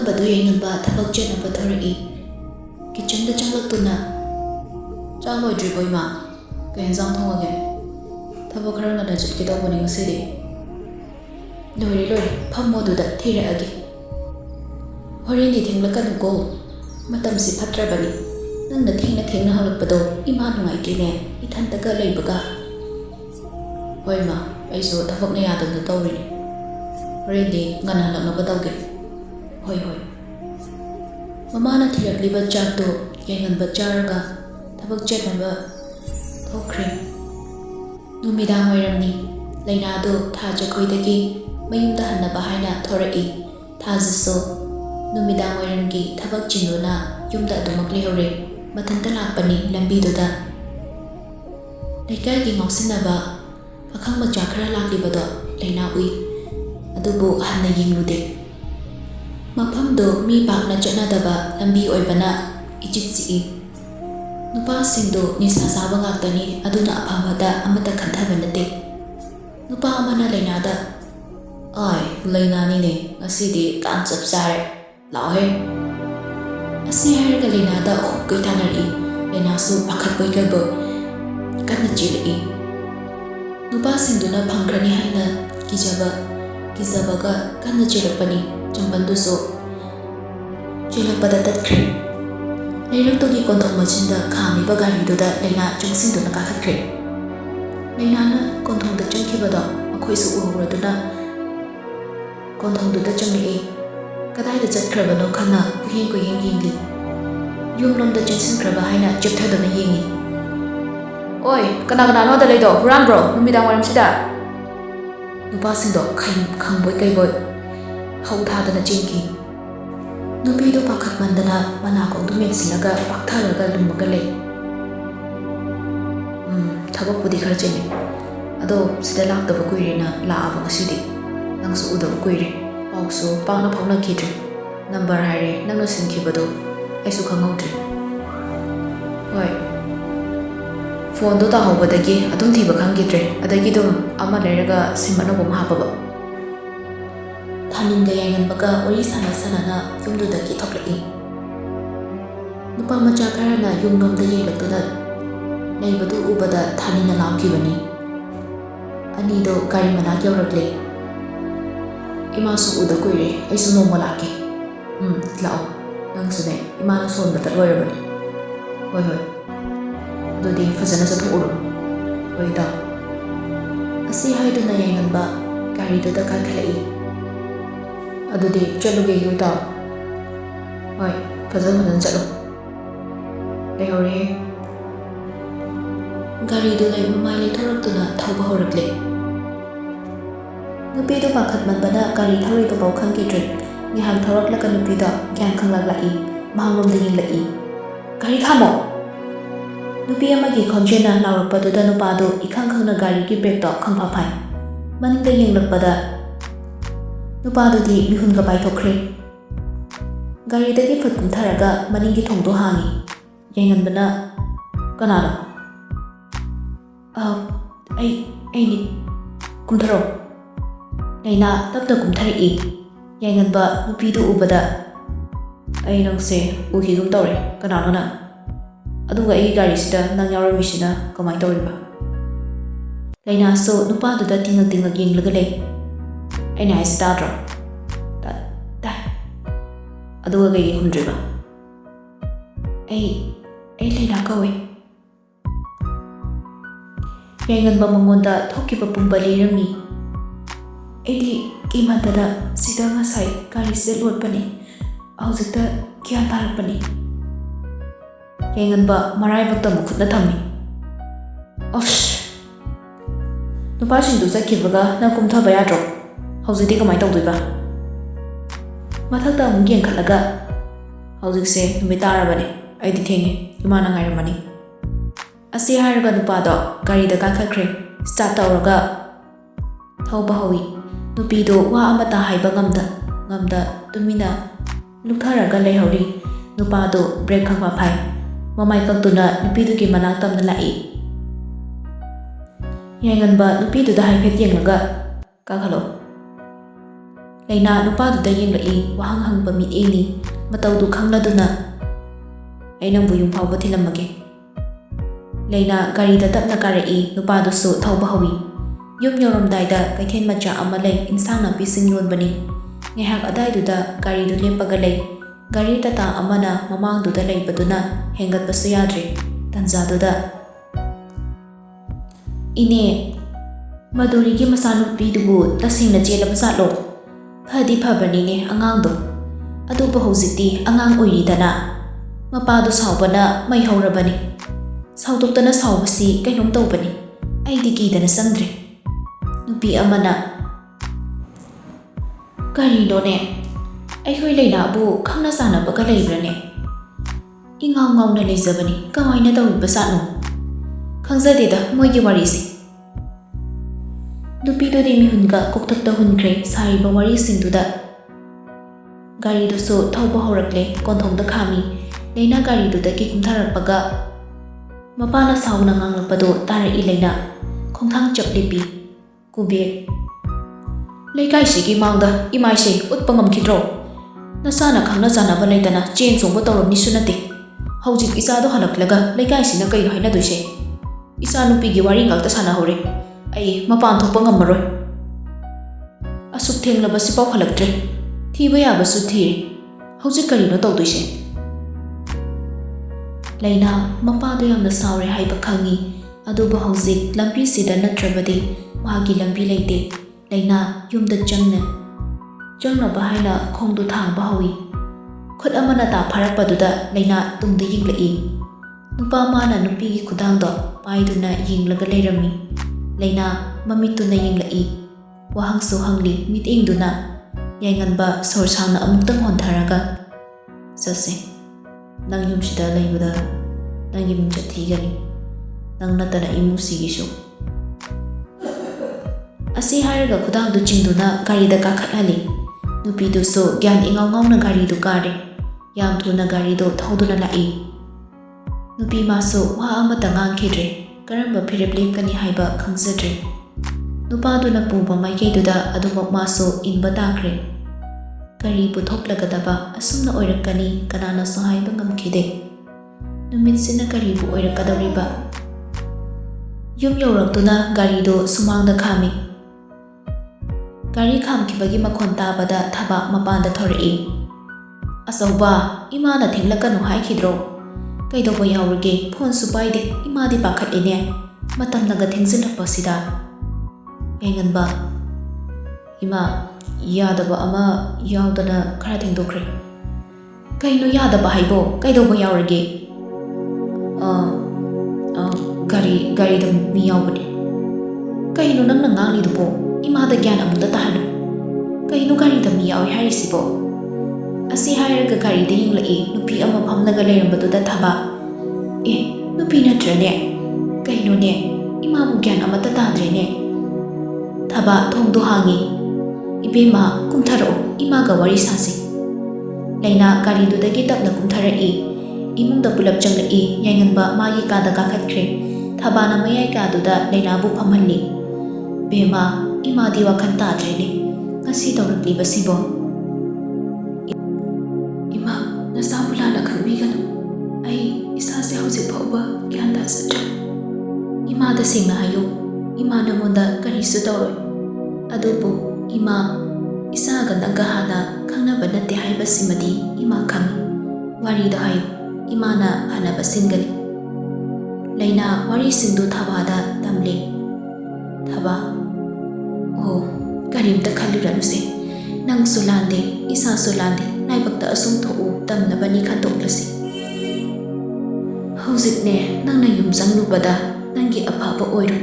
ꯆꯪꯉꯝꯕꯗꯨ ꯌꯦꯡꯅꯕ ꯊꯕꯛ ꯆꯠꯅꯕ ꯊꯧꯔꯛꯏ꯫ ꯀꯤꯆꯟꯗ ꯆꯪꯂꯛꯇꯨꯅ ꯆꯥꯛ ꯂꯣꯏꯗ꯭ꯔꯤꯕꯣ ꯏꯃꯥ? ꯀꯩ ꯌꯦꯟꯁꯥꯡ ꯊꯣꯡꯉꯒꯦ? ꯊꯕꯛ ꯈꯔ ꯉꯟꯅ ꯆꯠꯀꯦ ꯇꯧꯕꯅꯤ ꯉꯁꯤꯗꯤ꯫ ꯂꯣꯏꯔꯦ ꯐꯝꯃꯣ ꯑꯗꯨꯗ ꯊꯤꯔꯛꯑꯒꯦ꯫ ꯍꯣꯔꯦꯟꯗꯤ ꯊꯦꯡꯂꯛꯀꯅꯨꯀꯣ, ꯃꯇꯝꯁꯤ ꯐꯠꯇ꯭ꯔꯕꯅꯤ꯫ ꯅꯪꯅ ꯊꯦꯡꯅ ꯍꯜꯂꯛꯄꯗꯣ ꯏꯃꯥ ꯅꯨꯡꯉꯥꯏꯇꯦꯅꯦ, ꯏꯊꯟꯇꯒ ꯂꯩꯕꯒ꯫ ꯍꯣꯏ ꯃꯥ, ꯑꯩꯁꯨ ꯊꯕꯛꯅ ꯌꯥꯗꯕꯅ ꯇꯧꯔꯤꯅꯤ꯫ ꯍꯣꯔꯦꯟꯗꯤ ꯉꯟꯅ ꯍꯜꯂꯛꯅꯕ ꯇꯧꯒꯦ꯫ ꯍꯣꯏ꯫ ꯃꯃꯥꯅ ꯊꯤꯔꯛꯂꯤꯕ ꯆꯥꯛꯇꯣ ꯌꯥꯏꯉꯟꯕ ꯆꯥꯔꯒ ꯊꯕꯛ ꯆꯠꯅꯕ ꯊꯣꯛꯈ꯭ꯔꯦ꯫ ꯅꯨꯃꯤꯗꯥꯡ ꯋꯥꯏꯔꯝꯅꯤ꯫ ꯂꯩꯅꯥꯗꯣ ꯊꯥꯖꯈꯣꯏꯗꯒꯤ ꯃꯌꯨꯝꯗ ꯍꯟꯅꯕ ꯍꯥꯏꯅ ꯊꯣꯔꯛꯏ꯫ ꯊꯥꯖꯁꯨ ꯅꯨꯃꯤꯗꯥꯡ ꯋꯥꯏꯔꯝꯒꯤ ꯊꯕꯛ ꯆꯤꯟꯗꯨꯅ ꯌꯨꯝꯗ ꯑꯗꯨꯃꯛ ꯂꯩꯍꯧꯔꯦ꯫ ꯃꯊꯟꯇ ꯂꯥꯛꯄꯅꯤ ꯂꯝꯕꯤꯗꯨꯗ꯫ ꯂꯩꯀꯥꯏꯒꯤ ꯉꯥꯎꯁꯤꯟꯅꯕ ꯄꯥꯈꯪ ꯃꯆꯥ ꯈꯔ ꯂꯥꯛꯂꯤꯕꯗꯣ ꯂꯩꯅꯥ ꯎꯏ, ꯑꯗꯨꯕꯨ ꯍꯟꯅ ꯌꯦꯡꯂꯨꯗꯦ꯫ ꯃꯐꯝꯗꯨ ꯃꯤ ꯄꯥꯛꯅ ꯆꯠꯅꯗꯕ ꯂꯝꯕꯤ ꯑꯣꯏꯕꯅ ꯏꯆꯤꯛ ꯆꯤꯛꯏ꯫ ꯅꯨꯄꯥꯁꯤꯡꯗꯨ ꯅꯤꯁꯥ ꯆꯥꯕ ꯉꯥꯛꯇꯅꯤ, ꯑꯗꯨꯅ ꯑꯐꯕꯗ ꯑꯃꯠꯇ ꯈꯟꯊꯕ ꯅꯠꯇꯦ꯫ ꯅꯨꯄꯥ ꯑꯃꯅ ꯂꯩꯅꯥꯗ, "ꯑꯥꯏ ꯂꯩꯅꯥꯅꯤꯅꯦ, ꯉꯁꯤꯗꯤ ꯇꯥꯟ ꯆꯞ ꯆꯥꯔꯦ, ꯂꯥꯛꯑꯣꯍꯦ!" ꯑꯁꯤ ꯍꯥꯏꯔꯒ ꯂꯩꯅꯥꯗ ꯍꯨꯛꯀꯩ ꯇꯥꯟꯅꯔꯛꯏ꯫ ꯂꯩꯅꯥꯁꯨ ꯄꯥꯈꯠꯄꯣꯏ ꯀꯩꯕꯣꯏ ꯀꯟꯅ ꯆꯦꯜꯂꯛꯏ꯫ ꯅꯨꯄꯥꯁꯤꯡꯗꯨꯅ ꯐꯪꯈ꯭ꯔꯅꯤ ꯍꯥꯏꯅ ꯀꯤꯖꯕꯒ ꯀꯟꯅ ꯆꯦꯜꯂꯛꯄꯅꯤ꯫ ꯆꯪꯕꯟꯗꯨꯁꯨ ꯆꯦꯜꯂꯛꯄꯗ ꯇꯠꯈ꯭ꯔꯦ꯫ ꯂꯩꯔꯛꯇꯨꯒꯤ ꯀꯣꯟꯊꯣꯡ ꯃꯆꯤꯟꯗ ꯈꯥꯝꯃꯤꯕ ꯒꯥꯔꯤꯗꯨꯗ ꯂꯩꯅꯥ ꯆꯪꯁꯤꯟꯗꯨꯅ ꯀꯥꯈꯠꯈ꯭ꯔꯦ꯫ ꯂꯩꯅꯥꯅ ꯀꯣꯟꯊꯣꯡꯗ ꯆꯪꯈꯤꯕꯗꯣ ꯃꯈꯣꯏꯁꯨ ꯎꯍꯧꯔꯗꯨꯅ ꯀꯣꯟꯊꯣꯡꯗꯨꯗ ꯆꯪꯂꯛꯏ꯫ ꯀꯗꯥꯏꯗ ꯆꯠꯈ꯭ꯔꯕꯅꯣ ꯈꯟꯅ ꯀꯨꯌꯦꯡ ꯌꯦꯡꯂꯤ꯫ ꯌꯨꯝꯂꯣꯝꯗ ꯆꯦꯟꯁꯤꯟꯈ꯭ꯔꯕ ꯍꯥꯏꯅ ꯆꯦꯞꯊꯗꯨꯅ ꯌꯦꯡꯉꯤ꯫ "ꯑꯣꯏ, ꯀꯅꯥꯅꯣ ꯑꯗ ꯂꯩꯗꯣ? ꯍꯨꯔꯥꯟꯕ꯭ꯔꯣ ꯅꯨꯃꯤꯗꯥꯡ ꯋꯥꯏꯔꯝꯁꯤꯗ?" ꯅꯨꯄꯥꯁꯤꯡꯗꯣ ꯈꯪꯕꯣꯏ ꯀꯩꯕꯣꯏ ꯍꯧ ꯊꯥꯗꯅ ꯆꯦꯟꯈꯤ꯫ ꯅꯨꯄꯤꯗꯨ ꯄꯥꯈꯠꯃꯟꯗꯅ ꯃꯅꯥꯀꯣꯡꯗꯨ ꯃꯦꯟꯁꯤꯜꯂꯒ ꯄꯥꯛꯊꯔꯒ ꯂꯨꯝꯃꯒ ꯂꯩ꯫ ꯊꯕꯛꯄꯨꯗꯤ ꯈꯔ ꯆꯤꯜꯂꯤ, ꯑꯗꯣ ꯁꯤꯗ ꯂꯥꯛꯇꯕ ꯀꯨꯏꯔꯦꯅ ꯂꯥꯛꯑꯕ ꯉꯁꯤꯗꯤ꯫ ꯅꯪꯁꯨ ꯎꯗꯕ ꯀꯨꯏꯔꯦ, ꯄꯥꯎꯁꯨ ꯄꯥꯛꯅ ꯐꯥꯎꯅꯈꯤꯗ꯭ꯔꯦ꯫ ꯅꯝꯕꯔ ꯍꯥꯏꯔꯦ, ꯅꯪꯅ ꯁꯤꯟꯈꯤꯕꯗꯣ ꯑꯩꯁꯨ ꯈꯪꯍꯧꯗ꯭ꯔꯦ꯫ ꯍꯣꯏ, ꯐꯣꯟꯗꯣ ꯇꯥꯍꯧꯕꯗꯒꯤ ꯑꯗꯨꯝ ꯊꯤꯕ ꯈꯪꯈꯤꯗ꯭ꯔꯦ, ꯑꯗꯒꯤ ꯑꯗꯨꯝ ꯑꯃ ꯂꯩꯔꯒ ꯁꯤꯝ ꯑꯅꯧꯕ ꯑꯃ ꯍꯥꯞꯄꯕ꯫ ꯊꯥꯅꯤꯟꯒ ꯌꯥꯏꯉꯟꯕꯒ ꯋꯥꯔꯤ ꯁꯥꯟꯅ ꯌꯨꯝꯗꯨꯗꯒꯤ ꯊꯣꯛꯂꯛꯏ꯫ ꯅꯨꯄꯥ ꯃꯆꯥ ꯈꯔꯅ ꯌꯨꯝꯂꯣꯝꯗ ꯌꯦꯡꯂꯛꯇꯨꯅ ꯂꯩꯕꯗꯨ ꯎꯕꯗ ꯊꯥꯅꯤꯟꯅ ꯂꯥꯎꯈꯤꯕꯅꯤ꯫ ꯑꯅꯤꯗꯣ ꯒꯥꯔꯤ ꯃꯅꯥꯛ ꯌꯧꯔꯛꯂꯦ꯫ "ꯏꯃꯥꯁꯨ ꯎꯗ ꯀꯨꯏꯔꯦ, ꯑꯩꯁꯨ ꯅꯣꯡꯃ ꯂꯥꯛꯀꯦ." ꯂꯥꯛꯑꯣ, ꯅꯪꯁꯨꯅꯦ ꯏꯃꯥꯅ ꯁꯣꯟꯕ ꯇꯠꯂꯣꯏꯔꯕꯅꯤ꯫ ꯍꯣꯏ, ꯑꯗꯨꯗꯤ ꯐꯖꯅ ꯆꯠꯊꯣꯛꯎꯔꯣ꯫ ꯍꯣꯏ ꯏꯇꯥꯎ꯫ ꯑꯁꯤ ꯍꯥꯏꯗꯨꯅ ꯌꯥꯏꯉꯟꯕ ꯒꯥꯔꯤꯗꯨꯗ ꯀꯥꯈꯠꯂꯛꯏ꯫ ꯑꯗꯨꯗꯤ ꯆꯠꯂꯨꯒꯦꯌꯨ ꯏꯇꯥꯎ꯫ ꯍꯣꯏ, ꯐꯖꯅ ꯆꯠꯂꯣ꯫ ꯂꯩꯍꯧꯔꯦ꯫ ꯒꯥꯔꯤꯗꯨ ꯃꯃꯥꯏ ꯂꯩꯊꯣꯔꯛꯇꯨꯅ ꯊꯧꯕ ꯍꯧꯔꯛꯂꯦ꯫ ꯅꯨꯄꯤꯗꯨ ꯄꯥꯈꯠꯃꯟꯕꯅ ꯒꯥꯔꯤ ꯊꯧꯔꯤꯕꯐꯥꯎ ꯈꯪꯈꯤꯗ꯭ꯔꯦ꯫ ꯉꯥꯏꯍꯥꯛ ꯊꯧꯔꯛꯂꯒ ꯅꯨꯄꯤꯗꯣ ꯒ꯭ꯌꯥꯟ ꯈꯪꯂꯛꯏ꯫ ꯃꯍꯥꯛꯂꯣꯝꯗ ꯌꯦꯡꯂꯛꯏ꯫ "ꯒꯥꯔꯤ ꯈꯥꯝꯃꯣ!" ꯅꯨꯄꯤ ꯑꯃꯒꯤ ꯈꯣꯟꯖꯦꯜꯅ ꯂꯥꯎꯔꯛꯄꯗꯨꯗ ꯅꯨꯄꯥꯗꯨ ꯏꯈꯪ ꯈꯪꯅ ꯒꯥꯔꯤꯒꯤ ꯕ꯭ꯔꯦꯛꯇꯣ ꯈꯪꯐꯥ ꯐꯥꯏ꯫ ꯃꯅꯤꯡꯗ ꯌꯦꯡꯂꯛꯄꯗ ꯅꯨꯄꯥꯗꯨꯗꯤ ꯃꯤꯍꯨꯟꯒ ꯄꯥꯏꯊꯣꯛꯈ꯭ꯔꯦ꯫ ꯒꯥꯔꯤꯗꯒꯤ ꯐꯨꯠ ꯀꯨꯝꯊꯔꯒ ꯃꯅꯤꯡꯒꯤ ꯊꯣꯡꯗꯣ ꯍꯥꯡꯉꯤ꯫ ꯌꯥꯏꯉꯟꯕꯅ, "ꯀꯅꯥꯅꯣ?" ꯑꯩꯅꯤ, ꯀꯨꯝꯊꯔꯣ." ꯂꯩꯅꯥ ꯇꯞꯅ ꯀꯨꯝꯊꯔꯛꯏ꯫ ꯌꯥꯏꯉꯟꯕ ꯅꯨꯄꯤꯗꯨ ꯎꯕꯗ, "ꯑꯩ ꯅꯪꯁꯦ ꯎꯈꯤꯒꯨꯝ ꯇꯧꯔꯦ, ꯀꯅꯥꯅꯣ ꯅꯪ? ꯑꯗꯨꯒ ꯑꯩꯒꯤ ꯒꯥꯔꯤꯁꯤꯗ ꯅꯪ ꯌꯥꯎꯔꯝꯃꯤꯁꯤꯅ ꯀꯃꯥꯏꯅ ꯇꯧꯔꯤꯕ?" ꯂꯩꯅꯥꯁꯨ ꯅꯨꯄꯥꯗꯨꯗ ꯇꯤꯡꯉꯛ ꯌꯦꯡꯂꯒ ꯂꯩ꯫ "ꯑꯩꯅ ꯍꯥꯏꯁꯤ ꯇꯥꯗ꯭ꯔꯣ?" ꯇꯥꯏ." "ꯑꯗꯨꯒ ꯀꯩꯒꯤ ꯈꯨꯝꯗ꯭ꯔꯤꯕ?" ꯑꯩ ꯂꯩꯅꯥ ꯀꯧꯏ." ꯌꯥꯏꯉꯟꯕ ꯃꯉꯣꯟꯗ ꯊꯣꯛꯈꯤꯕ ꯄꯨꯝꯕ ꯂꯤꯔꯝꯃꯤ꯫ "ꯑꯩꯗꯤ ꯀꯤꯃꯟꯗꯅ ꯁꯤꯗ ꯉꯁꯥꯏ ꯒꯥꯔꯤꯁꯤꯗ ꯂꯣꯠꯄꯅꯤ, ꯍꯧꯖꯤꯛꯇ ꯒ꯭ꯌꯥꯟ ꯇꯥꯔꯛꯄꯅꯤ." ꯌꯥꯏꯉꯟꯕ ꯃꯔꯥꯏꯕꯛꯇ ꯃꯈꯨꯠꯅ ꯊꯝꯃꯤ꯫ "ꯑꯁ! ꯅꯨꯄꯥꯁꯤꯡꯗꯨ ꯆꯠꯈꯤꯕꯒ ꯅꯪ ꯀꯨꯝꯊꯕ ꯌꯥꯗ꯭ꯔꯣ? ꯍꯧꯖꯤꯛꯇꯤ ꯀꯃꯥꯏꯅ ꯇꯧꯗꯣꯏꯕ?" ꯃꯊꯛꯇ ꯑꯃꯨꯛ ꯌꯦꯡꯈꯠꯂꯒ, "ꯍꯧꯖꯤꯛꯁꯦ ꯅꯨꯃꯤꯠ ꯇꯥꯔꯕꯅꯤ, ꯑꯩꯗꯤ ꯊꯦꯡꯉꯦ, ꯏꯃꯥꯅ ꯉꯥꯏꯔꯝꯃꯅꯤ." ꯑꯁꯤ ꯍꯥꯏꯔꯒ ꯅꯨꯄꯥꯗꯣ ꯒꯥꯔꯤꯗ ꯀꯥꯈꯠꯈ꯭ರೆ꯫ ꯁ꯭ꯇꯥꯔꯠ ꯇꯧꯔꯒ ꯊꯧꯕ ꯍꯧꯏ꯫ ꯅꯨꯄꯤꯗꯨ ꯋꯥ ꯑꯃꯠꯇ ꯍꯥꯏꯕ ꯉꯝꯗ ꯇꯨꯃꯤꯟꯅ ꯂꯨꯞꯊꯔꯒ ꯂꯩꯍꯧꯔꯤ꯫ ꯅꯨꯄꯥꯗꯨ ꯕ꯭ꯔꯦꯛ ꯈꯪꯐꯥ ꯐꯥꯏ꯫ ꯃꯃꯥꯏ ꯀꯛꯇꯨꯅ ꯅꯨꯄꯤꯗꯨꯒꯤ ꯃꯅꯥꯛ ꯇꯝꯅ ꯂꯥꯛꯏ꯫ ꯌꯥꯏꯉꯟꯕ ꯅꯨꯄꯤꯗꯨꯗ ꯍꯥꯏꯐꯦꯠ ꯌꯦꯡꯂꯒ, "ꯀꯥꯈꯠꯂꯣ." Laina nupaduda yenglaki wahang hangba mi'engni mataudu khangladuna ai nangbu yum phawba thilamage. Laina gari da tapna karai nupadusu thauba hawi. Yum yoramdaida kaithen macha ama lei insang napi sing yonbani. Ngehak adaiduda gari du lepaga lei. Gari tata amana mamangduda leibaduna hengatpasu yadre. Tanzaduda ine Madurigi masanupidubu tasingna jelaba satlo. Phadi phabanine angangdo. Aduba hojikti angang oiridana. Mapadu saubana mai haurabani. Sauduktana saubasi kainom tawbani. Aidi kidana sandre. Nupi amana Karino ne Aihoi Laina bu khangna sana baga leibrane. Ingaw ngaw na leizabani kamaina tawib basano. Khangzadeda moigi warisi. Nupido di mihunga koktakta hunkre sariba warisinduda. Gari dusu thauba horakle konthongda khami. Laina gari dudaki kumtharakpaga. Mapana sauna nganglapado tarai Laina. Khongthang chaplipi. Kubir. Laikai sigi mangda imai se utpa ngamkhidro. Nasana khangna janaba leitana chen chongba tawram nisu nate. Haujik isa do halaklaga laikai sina kaino haina duise. Isa nupi gi wari ngalta sana hore. Ai mapan thokpa ngammaroi. Asuk thenglaba si pau halaktre. Thiba yabasu thire. Haujik karino tawduise. Laina mapado yamna saure haiba khangi. Aduba haujik lampi sida natrabadi magi lampi leite. Laina yumda changna bahaina khongdu thangba hawi. Khut amana ta pharakpaduda Laina tungda yinglai. Nupa mana nupigi khudangdo paiduna yinglaga leirami. Laina mamituna yinglai. Wahangsu hangli mitengduna yainganba sorsangna amuktang hontharaga. Sase nang yumsida leibada nang yim chathigani. Nang natana imusigishu. Asi haraga khudangdu chingduna garida kakhatlali. Nupidusu gyan ingaw ngawna garidu kare. Yam thuna garidu thauduna lai. Nupi masu wa amata ngangkhidre. Karamba phirip lepkani haiba khangzadre. Nupaduna puba maikeiduda adumok masu inba takre. Gari puthoklagadaba asumna oirakani kanana so haiba ngamkhide. Numitsina garibu oirakadawriba. Yum yoraktuna garidu sumangda khami. Gari khamkhibagi makhon tabada thaba mapanda thorai. Asauba imana thenglakanu haikhidro. Kaidoba yaurage phone su paide imadi pakhatlene matamnaga thengsinlakpasida. Yainganba ima yadaba ama yaudana khara thengdokre. Kaino yadaba haibo kaidoba yaurage. Gari da mi yaubani. Kaino nangna nganglidubo imada gyan amunda tahanu. Kaino gari da mi yawi harisibo. Asi hairaga gari da yinglai nupi ama phamnaga leirambaduda thaba. Nupi natrane. Kaino ne imamu gyan amata tadrene. Thaba thongdo hangi. Ibema kumtharo imaga wari sasi. Laina gari dudagi tapna kumtharai. Imungda pulap changlai yainganba magi kada kakhatkre. Thaba na mayai kaduda Laina bu phamhalli. Bema imadi wakhan tadrene. Ngasi tawrakliba sibo. Ima nasabulana khanbiganu. Ai isase hojik phauba gyan tasatra. Imada singna hayo. Ima namonda karisu tawroi. Adubu ima isaga nanga hana khangnaba natte haibasimadi ima khangi. Warida hayo. Imana hanaba singani. Laina wari singdu thabada tamle. Thaba karimta khaluranuse. Nang sulande isa sulande naibakta asung thou tamnabani khantoklasi. Haujikne nangna yumjang lubada nangi aphaba oiro.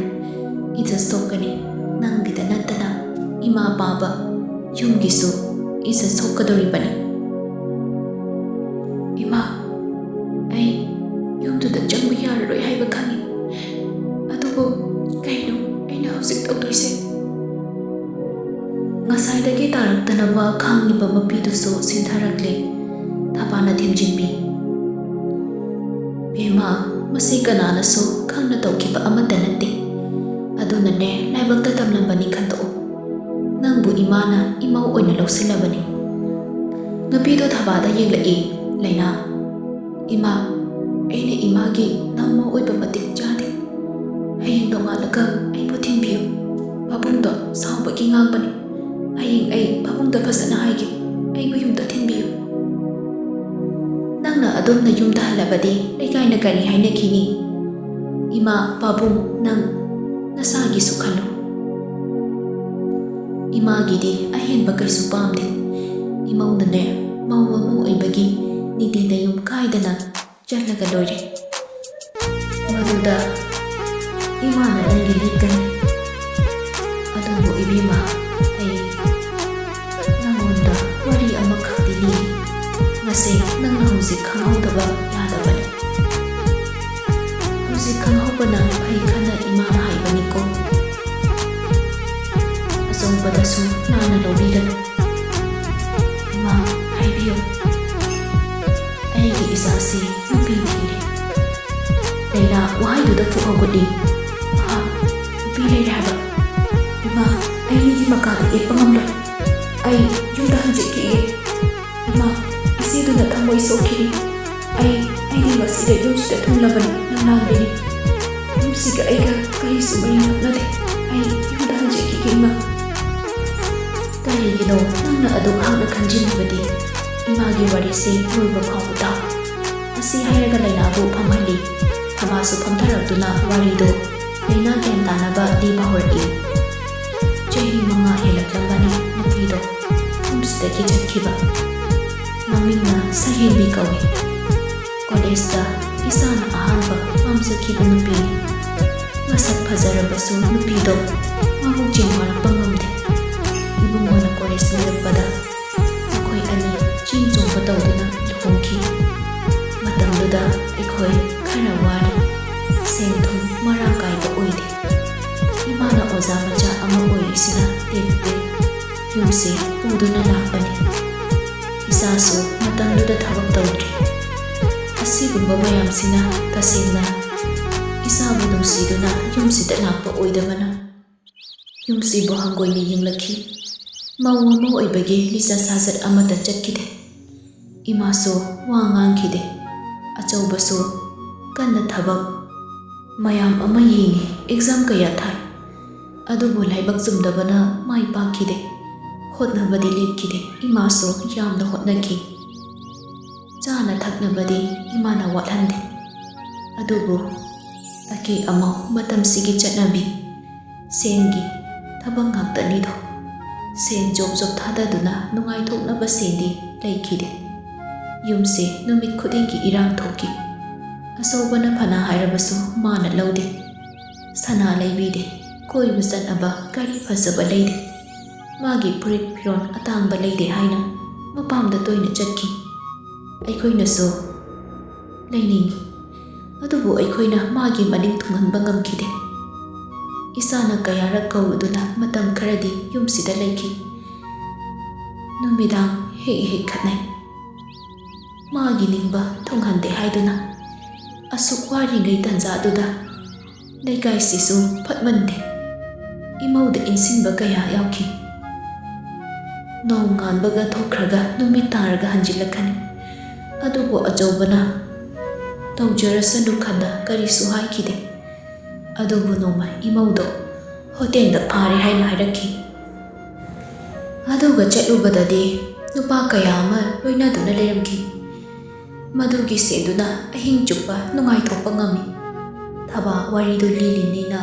Ija sokani nanggida nattana ima baba yumgisu isa sokadoribani. Ima ai yumduda changbu yararoi haiba khangi. Adubu kaino aina haujik tawdoise. Ngasaidagi taraktanaba khangliba mapidusu sintharakle. Thapana thimjinbi. Bema masi kananasu khangna tawkiba amata natte. Adunane laibakta tamlambani khanto. ꯅꯪꯕꯨ ꯏꯃꯥꯅ ꯏꯃꯧ ꯑꯣꯏꯅ ꯂꯧꯁꯤꯜꯂꯕꯅꯤ꯫ ꯅꯨꯄꯤꯗꯣ ꯊꯕꯥꯗ ꯌꯦꯡꯂꯛꯏ ꯂꯩꯅꯥ꯫ ꯏꯃꯥ, ꯑꯩꯅ ꯏꯃꯥꯒꯤ ꯅꯃꯧ ꯑꯣꯏꯕ ꯃꯇꯤꯛ ꯆꯥꯗꯦ꯫ ꯍꯌꯦꯡ ꯅꯣꯡꯉꯥꯜꯂꯒ ꯑꯩꯕꯨ ꯊꯤꯟꯕꯤꯌꯨ꯫ ꯄꯥꯕꯨꯡꯗꯣ ꯁꯥꯎꯕꯒꯤ ꯉꯥꯡꯕꯅꯤ꯫ ꯍꯌꯦꯡ ꯑꯩ ꯄꯥꯕꯨꯡꯗ ꯐꯖꯅ ꯍꯥꯏꯒꯦ, ꯑꯩꯕꯨ ꯌꯨꯝꯗ ꯊꯤꯟꯕꯤꯌꯨ꯫ ꯅꯪꯅ ꯑꯗꯣꯝꯅ ꯌꯨꯝꯗ ꯍꯜꯂꯕꯗꯤ ꯂꯩꯀꯥꯏꯅ ꯀꯔꯤ ꯍꯥꯏꯅꯈꯤꯅꯤ? ꯏꯃꯥ, ꯄꯥꯕꯨꯡ, ꯅꯪ ꯅꯁꯥꯒꯤꯁꯨ ꯈꯜꯂꯨ꯫ ꯏꯃꯥꯒꯤꯗꯤ ꯑꯍꯦꯟꯕ ꯀꯩꯁꯨ ꯄꯥꯝꯗꯦ꯫ ꯏꯃꯧꯅꯅꯦ, ꯃꯧ ꯑꯃ ꯑꯣꯏꯕꯒꯤ ꯅꯤꯇꯤ ꯅꯌꯨꯝ ꯀꯥꯏꯗꯅ ꯆꯠꯂꯒ ꯂꯣꯏꯔꯦ꯫ ꯃꯗꯨꯗ ꯏꯃꯥꯅ ꯅꯪꯒꯤ ꯂꯤꯠꯀꯅꯤ꯫ ꯑꯗꯨꯕꯨ ꯏꯕꯦꯝꯃ, ꯑꯩ ꯅꯉꯣꯟꯗ ꯋꯥꯔꯤ ꯑꯃꯈꯛꯇꯤ ꯂꯤꯔꯤ꯫ ꯃꯁꯤ ꯅꯪꯅ ꯍꯧꯖꯤꯛ ꯈꯪꯍꯧꯗꯕ ꯌꯥꯗꯕꯅꯤ꯫ ꯍꯧꯖꯤꯛ ꯈꯪꯍꯧꯕꯅ ꯐꯩ ꯈꯟꯅ ꯏꯃꯥꯅ ꯍꯥꯏꯕꯅꯤꯀꯣ꯫ ꯑꯆꯧꯕꯗꯁꯨ ꯂꯥꯟꯅ ꯂꯧꯕꯤꯒꯅꯨ꯫ ꯏꯃꯥ, ꯍꯥꯏꯕꯤꯌꯨ꯫ ꯑꯩꯒꯤ ꯏꯆꯥꯁꯤ ꯅꯨꯄꯤ ꯊꯤꯔꯦ꯫ ꯂꯩꯅꯥ ꯋꯥꯍꯩꯗꯨꯗ ꯐꯨꯛ ꯍꯧꯒꯠꯂꯤ꯫ ꯅꯨꯄꯤ ꯂꯩꯔꯦ ꯍꯥꯏꯕ? ꯏꯃꯥ, ꯑꯩ ꯃꯤꯒꯤ ꯃꯀꯥꯗ ꯌꯦꯠꯄ ꯉꯝꯂꯣꯏ꯫ ꯑꯩ ꯌꯨꯝꯗ ꯍꯟꯖꯤꯟꯈꯤꯒꯦ꯫ ꯏꯃꯥ, ꯏꯆꯦꯗꯨꯅ ꯊꯃꯣꯏ ꯁꯣꯛꯈꯤꯅꯤ꯫ ꯑꯩꯗꯤ ꯉꯁꯤꯗ ꯌꯨꯝꯁꯤꯗ ꯊꯨꯡꯂꯕꯅꯤ ꯅꯪꯂꯥꯡꯕꯤꯅꯤ꯫ ꯌꯨꯝꯁꯤꯒ ꯑꯩꯒ ꯀꯔꯤꯁꯨ ꯃꯔꯤ ꯅꯛꯅꯗꯦ꯫ ꯑꯩ ꯌꯨꯝꯗ ꯍꯟꯖꯤꯟꯈꯤꯒꯦ ꯏꯃꯥ꯫ ꯀꯔꯤꯒꯤꯅꯣ ꯅꯪꯅ ꯑꯗꯨꯛ ꯍꯥꯛꯅ ꯈꯟꯖꯤꯜꯂꯤꯕꯗꯤ? ꯏꯃꯥꯒꯤ ꯋꯥꯔꯤꯁꯤ ꯂꯣꯏꯕ ꯐꯥꯎꯕ ꯇꯥꯎ꯫ ꯑꯁꯤ ꯍꯥꯏꯔꯒ ꯂꯩꯅꯥꯕꯨ ꯐꯝꯍꯜꯂꯤ꯫ ꯊꯕꯥꯁꯨ ꯐꯝꯊꯔꯛꯇꯨꯅ ꯋꯥꯔꯤꯗꯣ ꯂꯩꯅꯥ ꯒ꯭ꯌꯥꯟ ꯇꯥꯅꯕ ꯂꯤꯕ ꯍꯧꯔꯛꯏ꯫ ꯆꯍꯤ 5 ꯍꯦꯜꯂꯛꯂꯝꯕꯅꯤ ꯅꯨꯄꯤꯗꯣ ꯌꯨꯝꯁꯤꯗꯒꯤ ꯆꯠꯈꯤꯕ꯫ ꯃꯃꯤꯡꯅ ꯁꯍꯦꯟꯕꯤ ꯀꯧꯏ꯫ ꯀꯣꯂꯦꯖꯇ ꯏꯆꯥꯅ ꯑꯍꯥꯟꯕ ꯄꯥꯝꯖꯈꯤꯕ ꯅꯨꯄꯤꯅꯤ꯫ ꯃꯁꯛ ꯐꯖꯔꯕꯁꯨ ꯅꯨꯄꯤꯗꯣ ꯃꯕꯨꯛꯆꯦꯜ ꯃꯥꯔꯛꯄ ꯉꯝꯗꯦ꯫ ꯏꯕꯨꯡꯉꯣꯅ ꯀꯣꯂꯦꯖ ꯂꯣꯏꯔꯛꯄꯗ ꯃꯈꯣꯏ ꯑꯅꯤ ꯆꯦꯟ ꯆꯣꯡꯕ ꯇꯧꯗꯨꯅ ꯂꯨꯍꯣꯡꯈꯤ꯫ ꯃꯇꯝꯗꯨꯗ ꯑꯩꯈꯣꯏ ꯈꯔ ꯋꯥꯔꯤ꯫ ꯁꯦꯟ ꯊꯨꯝ ꯃꯔꯥꯡ ꯀꯥꯏꯕ ꯑꯣꯏꯗꯦ꯫ ꯏꯃꯥꯅ ꯑꯣꯖꯥ ꯃꯆꯥ ꯑꯃ ꯑꯣꯏꯔꯤꯁꯤꯅ ꯇꯦꯛ ꯇꯦꯛ ꯌꯨꯝꯁꯤ ꯄꯨꯗꯨꯅ ꯂꯥꯛꯄꯅꯤ꯫ ꯏꯆꯥꯁꯨ ꯃꯇꯝꯗꯨꯗ ꯊꯕꯛ ꯇꯧꯗ꯭ꯔꯤ꯫ ꯑꯁꯤꯒꯨꯝꯕ ꯃꯌꯥꯝꯁꯤꯅ ꯇꯁꯦꯡꯅ ꯏꯆꯥꯕꯨ ꯅꯨꯡꯁꯤꯗꯨꯅ ꯌꯨꯝꯁꯤꯗ ꯂꯥꯛꯄ ꯑꯣꯏꯗꯕꯅ ꯌꯨꯝꯁꯤꯕꯨ ꯍꯪꯒꯣꯏꯅ ꯌꯦꯡꯂꯛꯈꯤ꯫ ꯃꯧ ꯑꯃ ꯑꯣꯏꯕꯒꯤ ꯂꯤꯆꯠ ꯁꯥꯖꯠ ꯑꯃꯠꯇ ꯆꯠꯈꯤꯗꯦ꯫ ꯏꯃꯥꯁꯨ ꯋꯥ ꯉꯥꯡꯈꯤꯗꯦ꯫ ꯑꯆꯧꯕꯁꯨ ꯀꯟꯅ ꯊꯕꯛ ꯃꯌꯥꯝ ꯑꯃ ꯌꯦꯡꯉꯤ, ꯑꯦꯛꯖꯥꯝ ꯀꯌꯥ ꯊꯥꯏ꯫ ꯑꯗꯨꯕꯨ ꯂꯥꯏꯕꯛ ꯆꯨꯝꯗꯕꯅ ꯃꯥꯏ ꯄꯥꯛꯈꯤꯗꯦ꯫ ꯍꯣꯠꯅꯕꯗꯤ ꯂꯦꯞꯈꯤꯗꯦ꯫ ꯏꯃꯥꯁꯨ ꯌꯥꯝꯅ ꯍꯣꯠꯅꯈꯤ꯫ ꯆꯥꯅ ꯊꯛꯅꯕꯗꯤ ꯏꯃꯥꯅ ꯋꯥꯠꯍꯟꯗꯦ꯫ ꯑꯗꯨꯕꯨ ꯑꯀꯦ ꯑꯃꯧ ꯃꯇꯝꯁꯤꯒꯤ ꯆꯠꯅꯕꯤ, ꯁꯦꯟꯒꯤ ꯊꯕꯛ ꯉꯥꯛꯇꯅꯤꯗꯣ꯫ ꯁꯦꯟ ꯖꯣꯕ ꯖꯣꯕ ꯊꯥꯗꯗꯨꯅ ꯅꯨꯡꯉꯥꯏꯊꯣꯛꯅꯕ ꯁꯦꯟꯗꯤ ꯂꯩꯈꯤꯗꯦ꯫ ꯌꯨꯝꯁꯤ ꯅꯨꯃꯤꯠ ꯈꯨꯗꯤꯡꯒꯤ ꯏꯔꯥꯡ ꯊꯣꯛꯈꯤ꯫ ꯑꯆꯧꯕꯅ ꯐꯅ ꯍꯥꯏꯔꯕꯁꯨ ꯃꯥꯅ ꯂꯧꯗꯦ꯫ ꯁꯅꯥ ꯂꯩꯕꯤꯗꯦ꯫ ꯀꯣꯏꯕ ꯆꯠꯅꯕ ꯒꯥꯔꯤ ꯐꯖꯕ ꯂꯩꯗꯦ꯫ ꯃꯥꯒꯤ ꯐꯨꯔꯤꯠ ꯐꯤꯔꯣꯜ ꯑꯇꯥꯡꯕ ꯂꯩꯗꯦ ꯍꯥꯏꯅ ꯃꯄꯥꯝꯗ ꯇꯣꯏꯅ ꯆꯠꯈꯤ꯫ ꯑꯩꯈꯣꯏꯅꯁꯨ ꯂꯩꯅꯤꯡꯉꯤ, ꯑꯗꯨꯕꯨ ꯑꯩꯈꯣꯏꯅ ꯃꯥꯒꯤ ꯃꯅꯤꯡ ꯊꯨꯡꯍꯟꯕ ꯉꯝꯈꯤꯗꯦ꯫ ꯏꯆꯥꯅ ꯀꯌꯥꯔꯛ ꯀꯧꯔꯨꯗꯨꯅ ꯃꯇꯝ ꯈꯔꯗꯤ ꯌꯨꯝꯁꯤꯗ ꯂꯩꯈꯤ꯫ ꯅꯨꯃꯤꯗꯥꯡ ꯍꯦꯛ ꯍꯦꯛ ꯈꯠꯅꯩ꯫ ꯃꯥꯒꯤ ꯅꯤꯡꯕ ꯊꯨꯡꯍꯟꯗꯦ ꯍꯥꯏꯗꯨꯅ꯫ ꯑꯁꯨꯛ ꯋꯥꯔꯤꯉꯩ ꯇꯥꯟꯖꯥꯗꯨꯗ ꯂꯩꯀꯥꯏꯁꯤꯁꯨ ꯐꯠꯃꯟꯗꯦ꯫ ꯏꯃꯧꯗ ꯏꯟꯁꯤꯟꯕ ꯀꯌꯥ ꯌꯥꯎꯈꯤ꯫ ꯅꯣꯡ ꯉꯥꯟꯕꯒ ꯊꯣꯛꯈ꯭ꯔꯒ ꯅꯨꯃꯤꯠ ꯇꯥꯔꯒ ꯍꯟꯖꯤꯜꯂꯛꯀꯅꯤ꯫ ꯑꯗꯨꯕꯨ ꯑꯆꯧꯕꯅ ꯇꯧꯖꯔꯁꯅꯨ ꯈꯟꯅ ꯀꯔꯤꯁꯨ ꯍꯥꯏꯈꯤꯗꯦ꯫ ꯑꯗꯨꯕꯨ ꯅꯣꯡꯃ ꯏꯃꯧꯗꯣ ꯍꯣꯇꯦꯜꯗ ꯐꯥꯔꯦ ꯍꯥꯏꯅ ꯍꯥꯏꯔꯛꯈꯤ꯫ ꯑꯗꯨꯒ ꯆꯠꯂꯨꯕꯗꯗꯤ ꯅꯨꯄꯥ ꯀꯌꯥ ꯑꯃ ꯂꯣꯏꯅꯗꯨꯅ ꯂꯩꯔꯝꯈꯤ꯫ ꯃꯗꯨꯒꯤ ꯁꯦꯟꯗꯨꯅ ꯑꯍꯤꯡ ꯆꯨꯞꯄ ꯅꯨꯡꯉꯥꯏꯊꯣꯛꯄ ꯉꯝꯃꯤ꯫ ꯊꯕꯥ ꯋꯥꯔꯤꯗꯨ ꯂꯤꯔꯤꯅꯤꯅ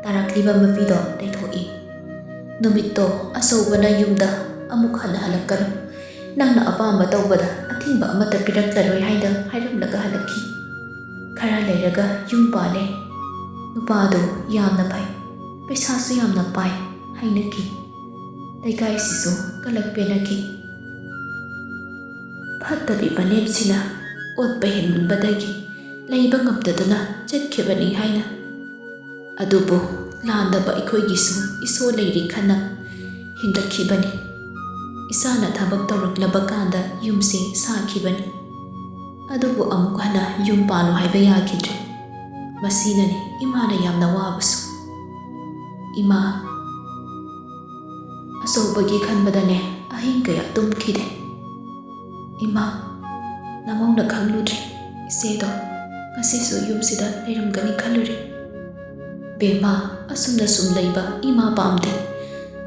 ꯇꯥꯔꯛꯂꯤꯕ ꯃꯄꯤꯗꯣ ꯂꯩꯊꯣꯛꯏ꯫ ꯅꯨꯃꯤꯠꯇꯣ ꯑꯆꯧꯕꯅ ꯌꯨꯝꯗ ꯑꯃꯨꯛ ꯍꯟꯅ ꯍꯜꯂꯛꯀꯅꯨ, ꯅꯪꯅ ꯑꯄꯥꯝꯕ ꯇꯧꯕꯗ ꯑꯊꯤꯡꯕ ꯑꯃꯠꯇ ꯄꯤꯔꯛꯂꯔꯣꯏ ꯍꯥꯏꯅ ꯍꯥꯏꯔꯝꯂꯒ ꯍꯜꯂꯛꯈꯤ꯫ ꯈꯔ ꯂꯩꯔꯒ ꯌꯨꯝ ꯄꯥꯜꯂꯦ꯫ ꯅꯨꯄꯥꯗꯣ ꯌꯥꯝꯅ ꯐꯩ, ꯄꯩꯁꯥꯁꯨ ꯌꯥꯝꯅ パイ ꯍꯥꯏꯅꯈꯤ꯫ ꯂꯩꯀꯥꯏꯁꯤꯁꯨ ꯀꯂꯛ ꯄꯦꯟꯅꯈꯤ꯫ ꯐꯠꯇꯕꯤ ꯃꯅꯦꯝꯁꯤꯅ ꯑꯣꯠꯄ ꯍꯦꯟꯃꯟꯕꯗꯒꯤ ꯂꯩꯕ ꯉꯝꯗꯗꯨꯅ ꯆꯠꯈꯤꯕꯅꯤ ꯍꯥꯏꯅ꯫ ꯑꯗꯨꯕꯨ ꯂꯥꯟꯗꯕ ꯑꯩꯈꯣꯏꯒꯤꯁꯨ ꯏꯁꯣꯔ ꯂꯩꯔꯤ ꯈꯟꯅ ꯍꯤꯡꯒꯠꯈꯤꯕꯅꯤ꯫ ꯏꯆꯥꯅ ꯊꯕꯛ ꯇꯧꯔꯛꯂꯕ ꯀꯥꯟꯗ ꯌꯨꯝꯁꯤ ꯁꯥꯈꯤꯕꯅꯤ꯫ ꯑꯗꯨꯕꯨ ꯑꯃꯨꯛ ꯍꯟꯅ ꯌꯨꯝ ꯄꯥꯜꯂꯣ ꯍꯥꯏꯕ ꯌꯥꯈꯤꯗ꯭ꯔꯦ꯫ ꯃꯁꯤꯅꯅꯤ ꯏꯃꯥꯅ ꯌꯥꯝꯅ ꯋꯥꯕꯁꯨ꯫ ꯏꯃꯥ, ꯑꯆꯧꯕꯒꯤ ꯈꯟꯕꯗꯅꯦ ꯑꯍꯤꯡ ꯀꯌꯥ ꯇꯨꯝꯈꯤꯗꯦ꯫ ꯏꯃꯥ, ꯅꯃꯧꯅ ꯈꯪꯂꯨꯗ꯭ꯔꯦ ꯏꯆꯦꯗꯣ ꯉꯁꯤꯁꯨ ꯌꯨꯝꯁꯤꯗ ꯂꯩꯔꯝꯒꯅꯤ ꯈꯜꯂꯨꯔꯦ꯫ ꯕꯦꯝꯃ, ꯑꯁꯨꯝꯅ ꯁꯨꯝ ꯂꯩꯕ ꯏꯃꯥ ꯄꯥꯝꯗꯦ꯫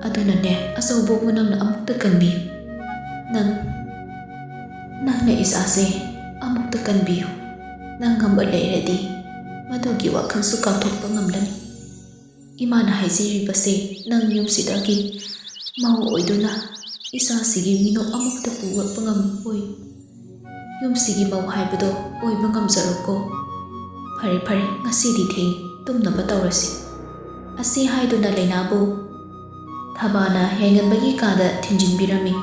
ꯑꯗꯨꯅꯅꯦ ꯑꯆꯧꯕꯕꯨ ꯅꯪꯅ ꯑꯃꯨꯛꯇ ꯀꯟꯕꯤꯌꯨ꯫ ꯅꯪꯅ ꯏꯆꯥꯁꯦ ꯑꯃꯨꯛꯇ ꯀꯟꯕꯤꯌꯨ꯫ ꯅꯪ ꯉꯝꯕ ꯂꯩꯔꯗꯤ ꯃꯗꯨꯒꯤ ꯋꯥꯈꯜꯁꯨ ꯀꯥꯎꯊꯣꯛꯄ ꯉꯝꯂꯅꯤ꯫ ꯏꯃꯥꯅ ꯍꯥꯏꯖꯔꯤꯕꯁꯦ ꯅꯪ ꯌꯨꯝꯁꯤꯗꯒꯤ ꯃꯧ ꯑꯣꯏꯗꯨꯅ ꯏꯆꯥꯁꯤꯒꯤ ꯃꯤꯅꯣꯛ ꯑꯃꯨꯛꯇ ꯄꯨꯔꯛꯄ ꯉꯝꯃꯣꯏ꯫ ꯌꯨꯝꯁꯤꯒꯤ ꯃꯧ ꯍꯥꯏꯕꯗꯣ ꯑꯣꯏꯕ ꯉꯝꯖꯔꯣꯀꯣ꯫ ꯐꯔꯦ ꯉꯁꯤꯗꯤ ꯊꯦꯡꯉꯤ, ꯇꯨꯝꯅꯕ ꯇꯧꯔꯁꯤ꯫ ꯑꯁꯤ ꯍꯥꯏꯗꯨꯅ ꯂꯩꯅꯥꯕꯨ ꯊꯕꯥꯅ ꯌꯥꯏꯉꯟꯕꯒꯤ ꯀꯥꯗ ꯊꯤꯟꯖꯤꯟꯕꯤꯔꯝꯃꯤ꯫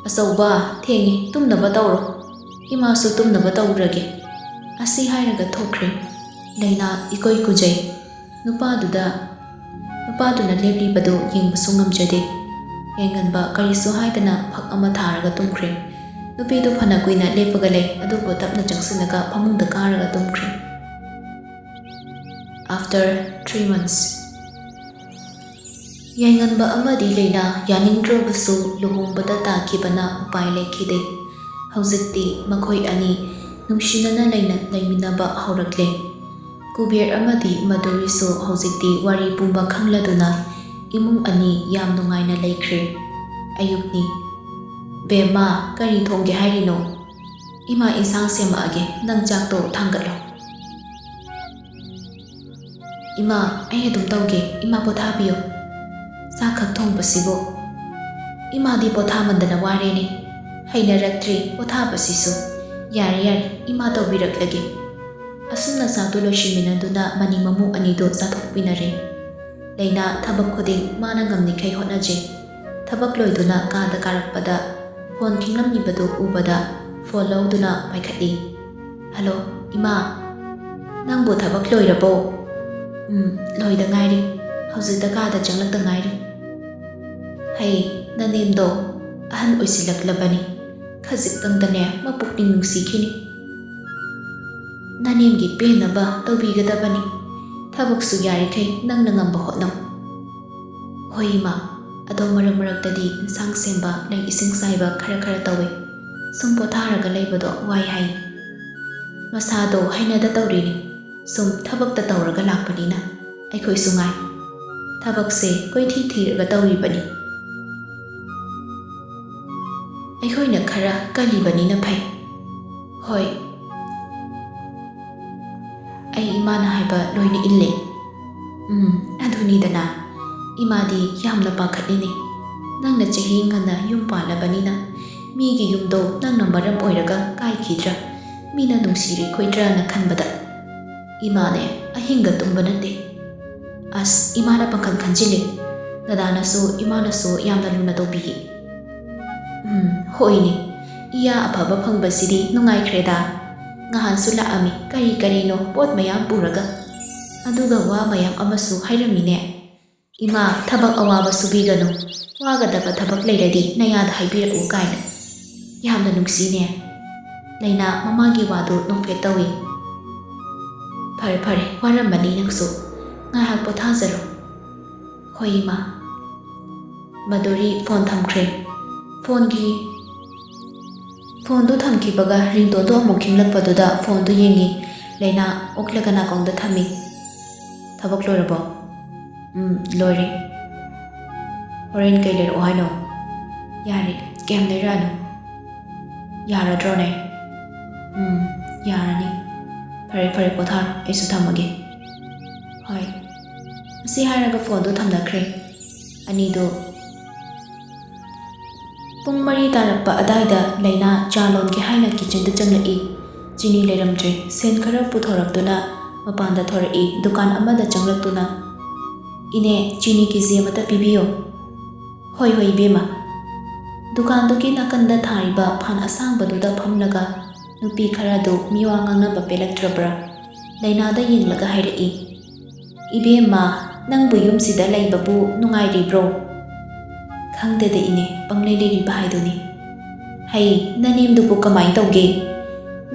ꯑꯆꯧꯕ, ꯊꯦꯡꯉꯤ, ꯇꯨꯝꯅꯕ ꯇꯧꯔꯣ꯫ ꯏꯃꯥꯁꯨ ꯇꯨꯝꯅꯕ ꯇꯧꯔꯒꯦ꯫ ꯑꯁꯤ ꯍꯥꯏꯔꯒ ꯊꯣꯛꯈ꯭ꯔꯦ꯫ ꯂꯩꯅꯥ ꯏꯀꯣꯏ ꯀꯨꯖꯩ꯫ ꯅꯨꯄꯥꯗꯨꯅ ꯂꯦꯞꯂꯤꯕꯗꯨ ꯌꯦꯡꯕꯁꯨ ꯉꯝꯖꯗꯦ꯫ ꯌꯥꯏꯉꯟꯕ ꯀꯔꯤꯁꯨ ꯍꯥꯏꯗꯅ ꯐꯛ ꯑꯃ ꯊꯥꯔꯒ ꯇꯨꯝꯈ꯭ꯔꯦ꯫ ꯅꯨꯄꯤꯗꯨ ꯐꯅ ꯀꯨꯏꯅ ꯂꯦꯞꯄꯒ ꯂꯩ, ꯑꯗꯨꯕꯨ ꯇꯞꯅ ꯆꯪꯁꯤꯜꯂꯒ ꯐꯃꯨꯡꯗ ꯀꯥꯔꯒ ꯇꯨꯝꯈ꯭ꯔꯦ꯫ After 3 months. ꯌꯥꯏꯉꯟꯕ ꯑꯃꯗꯤ ꯂꯩꯅꯥ ꯌꯥꯅꯤꯡꯗ꯭ꯔꯕꯁꯨ ꯂꯨꯍꯣꯡꯕꯗ ꯇꯥꯈꯤꯕꯅ ꯎꯄꯥꯏ ꯂꯩꯈꯤꯗꯦ꯫ ꯍꯧꯖꯤꯛꯇꯤ ꯃꯈꯣꯏ ꯑꯅꯤ ꯅꯨꯡꯁꯤꯅꯅ ꯂꯩꯃꯤꯟꯅꯕ ꯍꯧꯔꯛꯂꯦ꯫ ꯀꯨꯕꯦꯔ ꯑꯃꯗꯤ ꯃꯗꯨꯔꯤꯁꯨ ꯍꯧꯖꯤꯛꯇꯤ ꯋꯥꯔꯤ ꯄꯨꯝꯕ ꯈꯪꯂꯗꯨꯅ ꯏꯃꯨꯡ ꯑꯅꯤ ꯌꯥꯝ ꯅꯨꯡꯉꯥꯏꯅ ꯂꯩꯈ꯭ꯔꯦ꯫ ꯑꯌꯨꯛꯅꯤ꯫ ꯕꯦꯝꯃ, ꯀꯔꯤ ꯊꯣꯡꯒꯦ ꯍꯥꯏꯔꯤꯅꯣ? ꯏꯃꯥ ꯏꯟꯁꯥꯡ ꯁꯦꯝꯃꯛꯑꯒꯦ, ꯅꯪ ꯆꯥꯛꯇꯣ ꯊꯥꯡꯒꯠꯂꯣ꯫ ꯏꯃꯥ, ꯑꯩ ꯑꯗꯨꯝ ꯇꯧꯒꯦ, ꯏꯃꯥ ꯄꯣꯊꯥꯕꯤꯌꯨ꯫ ꯆꯥꯛꯈꯛ ꯊꯣꯡꯕꯁꯤꯕꯨ? ꯏꯃꯥꯗꯤ ꯄꯣꯊꯥꯃꯟꯗꯅ ꯋꯥꯔꯦꯅꯦ꯫ ꯍꯩꯅꯔꯛꯇ꯭ꯔꯤ ꯄꯣꯊꯥꯕꯁꯤꯁꯨ꯫ ꯌꯥꯔꯦ, ꯏꯃꯥ ꯇꯧꯕꯤꯔꯛꯂꯒꯦ꯫ ꯑꯁꯨꯝꯅ ꯆꯥꯛꯇꯨ ꯂꯣꯏꯁꯤꯟꯃꯤꯟꯅꯗꯨꯅ ꯃꯅꯤ ꯃꯃꯧ ꯑꯅꯤꯗꯨ ꯆꯥꯊꯣꯛꯄꯤꯅꯔꯦ꯫ ꯂꯩꯅꯥ ꯊꯕꯛ ꯈꯨꯗꯤꯡ මාꯅ ꯉꯝꯂꯤꯈꯩ ꯍꯣꯠꯅꯖꯩ꯫ ꯊꯕꯛ ꯂꯣꯏꯗꯨꯅ ꯀꯥꯗ ꯀꯥꯔꯛꯄꯗ ꯐꯣꯟ ꯈꯤꯡꯂꯝꯂꯤꯕꯗꯨ ꯎꯕꯗ ꯐꯣꯟ ꯂꯧꯗꯨꯅ ꯄꯥꯏꯈꯠꯂꯤ꯫ ꯍꯜꯂꯣ, ꯏꯃꯥ, ꯅꯪꯕꯨ ꯊꯕꯛ ꯂꯣꯏꯔꯕꯣ? ꯂꯣꯏꯗ ꯉꯥꯏꯔꯤ, ꯍꯧꯖꯤꯛꯇ ꯀꯥꯗ ꯆꯪꯂꯛꯇ ꯉꯥꯏꯔꯤ꯫ ꯅꯅꯦꯝꯗꯣ ꯑꯍꯟ ꯑꯣꯏꯁꯤꯜꯂꯛꯂꯕꯅꯤ, ꯈꯖꯤꯛꯇꯪꯗꯅꯦ ꯃꯄꯨꯛꯅꯤꯡ ꯅꯨꯡꯁꯤꯈꯤꯅꯤ꯫ ꯅꯅꯦꯝꯒꯤ ꯄꯦꯟꯅꯕ ꯇꯧꯕꯤꯒꯗꯕꯅꯤ꯫ ꯊꯕꯛꯁꯨ ꯌꯥꯔꯤꯈꯩ ꯅꯪꯅ ꯉꯝꯕ ꯍꯣꯠꯅꯧ꯫ ꯍꯣꯏ ꯏꯃꯥ, ꯑꯗꯣ ꯃꯔꯛ-ꯃꯔꯛꯇꯗꯤ ꯏꯟꯁꯥꯡ ꯁꯦꯝꯕ, ꯂꯩ ꯏꯁꯤꯡ ꯆꯥꯏꯕ ꯈꯔ ꯇꯧꯋꯤ꯫ ꯁꯨꯝ ꯄꯣꯊꯥꯔꯒ ꯂꯩꯕꯗꯣ ꯋꯥꯏ ꯍꯥꯏ꯫ ꯃꯁꯥꯗꯣ ꯍꯩꯅꯗ ꯇꯧꯔꯤꯅꯤ꯫ ꯁꯨꯝ ꯊꯕꯛꯇ ꯇꯧꯔꯒ ꯂꯥꯛꯄꯅꯤꯅ ꯑꯩꯈꯣꯏꯁꯨ ꯉꯥꯏ꯫ ꯊꯕꯛꯁꯦ ꯀꯣꯏꯊꯤ ꯊꯤꯔꯒ ꯇꯧꯔꯤꯕꯅꯤ꯫ ꯑꯩꯈꯣꯏꯅ ꯈꯔ ꯀꯜꯂꯤꯕꯅꯤꯅ ꯐꯩ꯫ ꯍꯣꯏ, ꯑꯩ ꯏꯃꯥꯅ ꯍꯥꯏꯕ ꯂꯣꯏꯅ ꯏꯜꯂꯦ꯫ ꯑꯗꯨꯅꯤꯗꯅ, ꯏꯃꯥꯗꯤ ꯌꯥꯝꯅ ꯄꯥꯈꯠꯂꯤꯅꯤ꯫ ꯅꯪꯅ ꯆꯍꯤ ꯉꯟꯅ ꯌꯨꯝ ꯄꯥꯜꯂꯕꯅꯤꯅ ꯃꯤꯒꯤ ꯌꯨꯝꯗꯣ ꯅꯪꯅ ꯃꯔꯝ ꯑꯣꯏꯔꯒ ꯀꯥꯏꯈꯤꯗ꯭ꯔꯥ, ꯃꯤꯅ ꯅꯨꯡꯁꯤꯔꯣꯏꯗ꯭ꯔꯥꯅ ꯈꯟꯕꯗ ꯏꯃꯥꯅꯦ ꯑꯍꯤꯡꯒ ꯇꯨꯝꯕ ꯅꯠꯇꯦ꯫ ꯑꯁ, ꯏꯃꯥꯅ ꯄꯥꯡꯈꯟ ꯈꯟꯖꯤꯜꯂꯦ꯫ ꯗꯗꯥꯅꯁꯨ ꯏꯃꯥꯅꯁꯨ ꯌꯥꯝꯅ ꯂꯨꯅ ꯇꯧꯕꯤꯌꯦ꯫ ꯍꯣꯏꯅꯦ, ꯏꯌꯥ ꯑꯐꯕ ꯐꯪꯕꯁꯤꯗꯤ ꯅꯨꯡꯉꯥꯏꯈ꯭ꯔꯦꯗ꯫ ꯅꯍꯥꯟꯁꯨ ꯂꯥꯛꯑꯝꯃꯤ ꯀꯔꯤꯅꯣ ꯄꯣꯠ ꯃꯌꯥꯝ ꯄꯨꯔꯒ, ꯑꯗꯨꯒ ꯋꯥ ꯃꯌꯥꯝ ꯑꯃꯁꯨ ꯍꯥꯏꯔꯝꯃꯤꯅꯦ꯫ ꯏꯃꯥ, ꯊꯕꯛ ꯑꯋꯥꯕ ꯁꯨꯕꯤꯒꯅꯨ, ꯋꯥꯒꯗꯕ ꯊꯕꯛ ꯂꯩꯔꯗꯤ ꯅꯌꯥꯗ ꯍꯥꯏꯕꯤꯔꯛꯎ ꯀꯥꯏꯅ꯫ ꯌꯥꯝꯅ ꯅꯨꯡꯁꯤꯅꯦ꯫ ꯂꯩꯅꯥ ꯃꯃꯥꯒꯤ ꯋꯥꯗꯨ ꯅꯣꯛꯐꯦꯠ ꯇꯧꯏ꯫ ꯐꯔꯦ, ꯋꯥꯔꯝꯃꯅꯤ ꯅꯪꯁꯨ, ꯉꯥꯏꯍꯥꯛ ꯄꯣꯊꯥꯖꯔꯣ꯫ ꯍꯣꯏ ꯏꯃꯥ꯫ ꯃꯗꯨꯔꯤ ꯐꯣꯟ ꯊꯝꯈ꯭ꯔꯦ꯫ ꯐꯣꯟꯗꯨ ꯊꯝꯈꯤꯕꯒ ꯔꯤꯡꯇꯣꯟꯗꯨ ꯑꯃꯨꯛ ꯈꯤꯡꯂꯛꯄꯗꯨꯗ ꯐꯣꯟꯗꯨ ꯌꯦꯡꯉꯤ꯫ ꯂꯩꯅꯥ ꯑꯣꯛꯂꯒ ꯅꯥꯀꯣꯡꯗ ꯊꯝꯃꯤ꯫ ꯊꯕꯛ ꯂꯣꯏꯔꯕꯣ? ꯂꯣꯏꯔꯦ꯫ ꯍꯣꯔꯦꯟ ꯀꯩ ꯂꯩꯔꯛꯑꯣ ꯍꯥꯏꯅꯣ? ꯌꯥꯔꯦ, ꯀꯩꯝ ꯂꯩꯔꯛꯑꯅꯨ꯫ ꯌꯥꯔꯗ꯭ꯔꯣꯅꯦ? ꯌꯥꯔꯅꯤ꯫ ꯐꯔꯦ, ꯄꯣꯊꯥꯔꯣ, ꯑꯩꯁꯨ ꯊꯝꯃꯒꯦ꯫ ꯍꯣꯏ꯫ ꯑꯁꯤ ꯍꯥꯏꯔꯒ ꯐꯣꯟꯗꯨ ꯊꯝꯅꯈ꯭ꯔꯦ꯫ ꯑꯅꯤꯗꯨ ꯄꯨꯡ 4 ꯇꯥꯔꯛꯄ ꯑꯗꯥꯏꯗ ꯂꯩꯅꯥ ꯆꯥ ꯂꯣꯟꯒꯦ ꯍꯥꯏꯅ ꯀꯤꯆꯟꯗ ꯆꯪꯂꯛꯏ꯫ ꯆꯤꯅꯤ ꯂꯩꯔꯝꯗ꯭ꯔꯦ꯫ ꯁꯦꯟ ꯈꯔ ꯄꯨꯊꯣꯔꯛꯇꯨꯅ ꯃꯄꯥꯟꯗ ꯊꯣꯔꯛꯏ꯫ ꯗꯨꯀꯥꯟ ꯑꯃꯗ ꯆꯪꯂꯛꯇꯨꯅ, ꯏꯅꯦ, ꯆꯤꯅꯤ KG ꯑꯃꯇ ꯄꯤꯕꯤꯌꯣ꯫ ꯍꯣꯏ ꯏꯕꯦꯝꯃ꯫ ꯗꯨꯀꯥꯟꯗꯨꯒꯤ ꯅꯥꯀꯟꯗ ꯊꯥꯔꯤꯕ ꯐꯥꯟ ꯑꯁꯥꯡꯕꯗꯨꯗ ꯐꯝꯂꯒ ꯅꯨꯄꯤ ꯈꯔꯗꯨ ꯃꯤꯋꯥ ꯉꯥꯡꯅꯕ ꯄꯦꯜꯂꯛꯇ꯭ꯔꯕ꯭ꯔꯥ ꯂꯩꯅꯥꯗ ꯌꯦꯡꯂꯒ ꯍꯥꯏꯔꯛꯏ꯫ ꯏꯕꯦꯝꯃ, ꯅꯪꯕꯨ ꯌꯨꯝꯁꯤꯗ ꯂꯩꯕꯕꯨ ꯅꯨꯡꯉꯥꯏꯔꯤꯕ꯭ꯔꯣ? ꯈꯪꯗꯦꯗ ꯏꯅꯦ, ꯄꯪꯂꯩ ꯂꯩꯔꯤꯕ ꯍꯥꯏꯗꯨꯅꯤ꯫ ꯅꯅꯦꯝꯗꯨꯕꯨ ꯀꯃꯥꯏ ꯇꯧꯒꯦ?